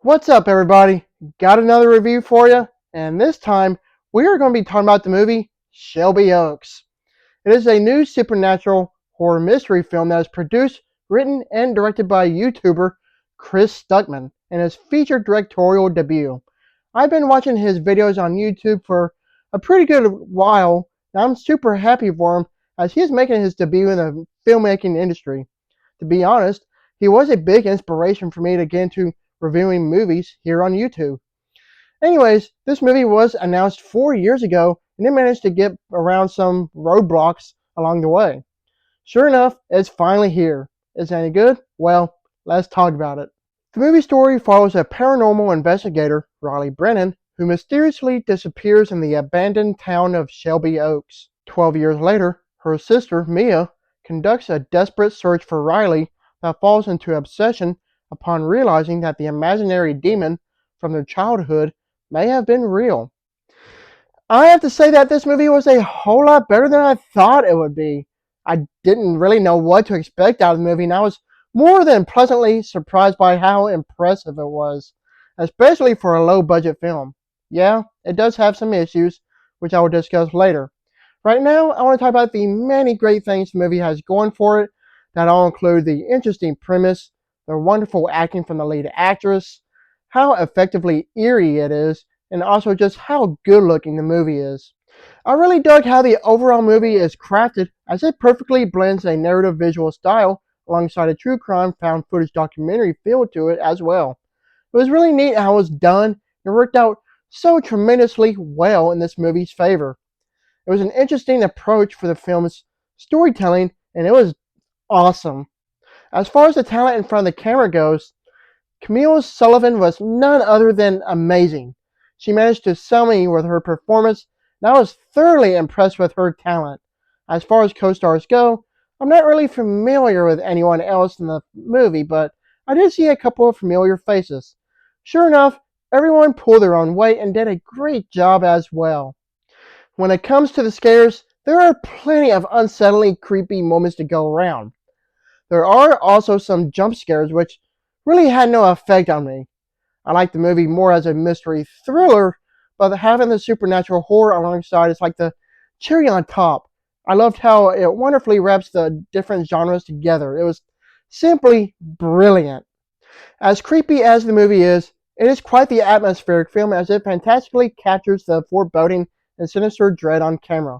What's up, everybody? Got another review for you, and this time we are going to be talking about the movie Shelby Oaks. It is a new supernatural horror mystery film that is produced, written, and directed by YouTuber Chris Stuckman in his featured directorial debut. I've been watching his videos on YouTube for a pretty good while, and I'm super happy for him as he is making his debut in the filmmaking industry. To be honest, he was a big inspiration for me to get into reviewing movies here on YouTube. Anyways, this movie was announced 4 years ago and it managed to get around some roadblocks along the way. Sure enough, it's finally here. Is it any good? Well, let's talk about it. The movie story follows a paranormal investigator, Riley Brennan, who mysteriously disappears in the abandoned town of Shelby Oaks. 12 years later, her sister, Mia, conducts a desperate search for Riley that falls into obsession upon realizing that the imaginary demon from their childhood may have been real. I have to say that this movie was a whole lot better than I thought it would be. I didn't really know what to expect out of the movie, and I was more than pleasantly surprised by how impressive it was, especially for a low budget film. Yeah, it does have some issues, which I will discuss later. Right now, I want to talk about the many great things the movie has going for it that all include the interesting premise, the wonderful acting from the lead actress, how effectively eerie it is, and also just how good looking the movie is. I really dug how the overall movie is crafted as it perfectly blends a narrative visual style alongside a true crime found footage documentary feel to it as well. It was really neat how it was done and worked out so tremendously well in this movie's favor. It was an interesting approach for the film's storytelling and it was awesome. As far as the talent in front of the camera goes, Camille Sullivan was none other than amazing. She managed to sell me with her performance, and I was thoroughly impressed with her talent. As far as co-stars go, I'm not really familiar with anyone else in the movie, but I did see a couple of familiar faces. Sure enough, everyone pulled their own weight and did a great job as well. When it comes to the scares, there are plenty of unsettling, creepy moments to go around. There are also some jump scares which really had no effect on me. I like the movie more as a mystery thriller, but having the supernatural horror alongside is like the cherry on top. I loved how it wonderfully wraps the different genres together. It was simply brilliant. As creepy as the movie is, it is quite the atmospheric film as it fantastically captures the foreboding and sinister dread on camera.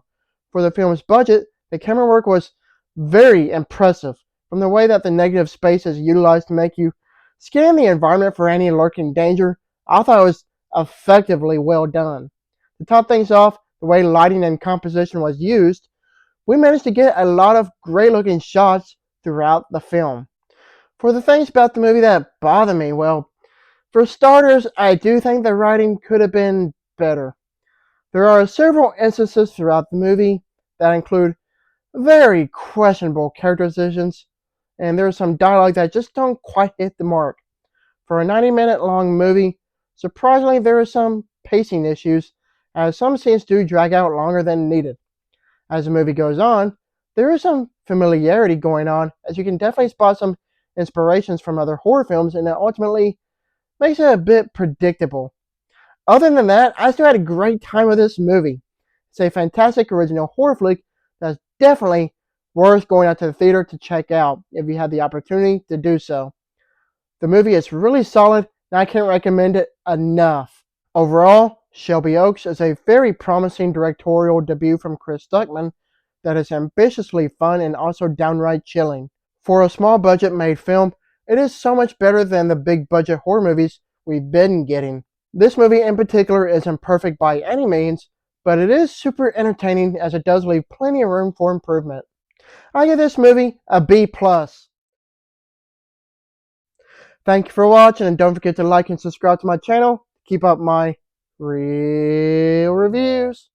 For the film's budget, the camera work was very impressive, from the way that the negative space is utilized to make you scan the environment for any lurking danger. I thought it was effectively well done. To top things off, the way lighting and composition was used, we managed to get a lot of great looking shots throughout the film. For the things about the movie that bother me, well, for starters, I do think the writing could have been better. There are several instances throughout the movie that include very questionable characterizations, and there's some dialogue that just don't quite hit the mark. For a 90-minute long movie, surprisingly there are some pacing issues, as some scenes do drag out longer than needed. As the movie goes on, there is some familiarity going on, as you can definitely spot some inspirations from other horror films, and it ultimately makes it a bit predictable. Other than that, I still had a great time with this movie. It's a fantastic original horror flick that's definitely worth going out to the theater to check out if you have the opportunity to do so. The movie is really solid and I can't recommend it enough. Overall, Shelby Oaks is a very promising directorial debut from Chris Stuckman that is ambitiously fun and also downright chilling. For a small budget made film, it is so much better than the big budget horror movies we've been getting. This movie in particular isn't perfect by any means, but it is super entertaining as it does leave plenty of room for improvement. I give this movie a B+. Thank you for watching, and don't forget to like and subscribe to my channel to keep up my real reviews.